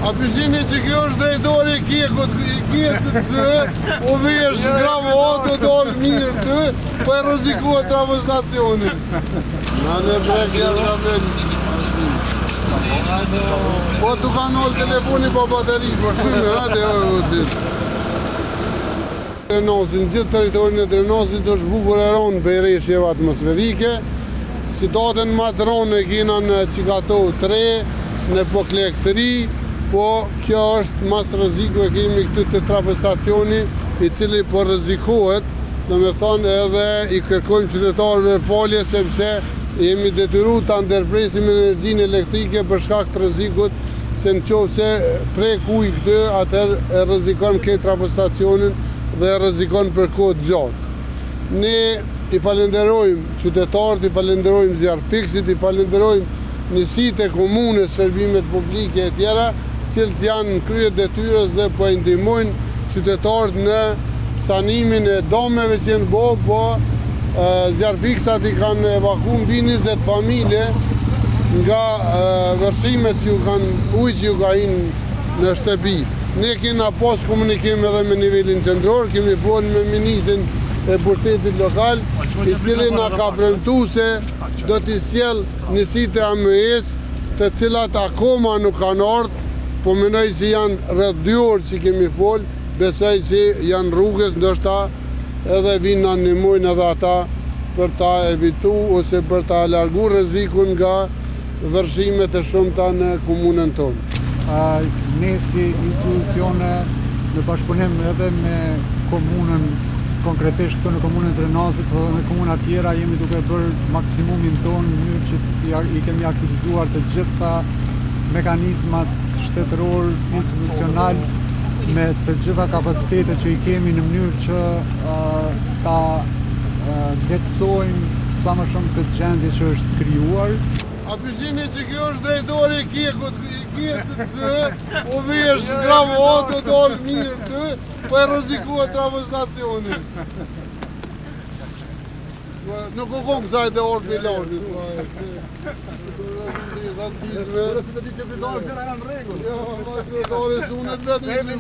A përsini që kjo është drejtori kjekut të, u vesh gravo auto dorë mirë të, për rëzikohet trafostacionin. Në në brek në ramen. Po të ka nëllë telefoni pa bateri, po shumë, hajde, Drenosin, gjithë teritorin e Drenosit është bukureron për reshjeve atmosferike. Citatën matërone kina në Qikato 3, në Poklek 3, po kjo është mas rreziku e kemi këtu të trafostacioni i cili po rrezikohet, do me thonë edhe i kërkojmë qytetarëve falje sepse jemi detyruar ta ndërpresim energjinë elektrike për shkak të rrezikut se në qoftë se prek ujë këtu, atëherë e rrezikon këtë trafostacionin dhe e rrezikon për kohë të gjatë. Ne i falenderojmë qytetarët, i falenderojmë zjarfiksit, i falenderojmë njësitë e komunës, shërbimet publike e tjera, cilët janë në krye detyrës dhe po i ndihmojnë qytetarët në sanimin e domeve që janë bo, po zjarfiksat i kanë evakuar mbi 20 familje nga vërshimet që ujë që ju ka hinë në shtëpi. Ne kena pas komunikim edhe me nivelin qendror, kemi folur me ministrin e pushtetit lokal, i cili na ka premtuar se do t'i sjell njësitë e AMS, të cilat akoma nuk kanë ardhur, po mendoj se janë rreth 2 orë që kemi fol, besoj se janë rrugës, ndoshta edhe vinë na ndihmojnë edhe ata për ta evitu ose për ta larguar rrezikun nga vërshimet e shumta në komunën tonë. Ne si institucione në bashkëpunim edhe me komunën, konkretisht këtu në komunën Drenosit dhe në komuna tjera, jemi duke bërë maksimumin tonë në mënyrë që i kemi aktivizuar të gjitha mekanizmat shtetëror, institucional, me të gjitha kapacitetet që i kemi në mënyrë që ta lehtësojmë sa më shumë këtë gjendje që është krijuar. A përsini që kjo është drejtori kjekut të, u vesh gravo auto dorë mirë të, për e rrezikohet trafostacionin. Nuk u kom kësaj dhe orë filanit. Nëse të di që fillon, këna janë në rregull. Jo, fillon sunet vetë në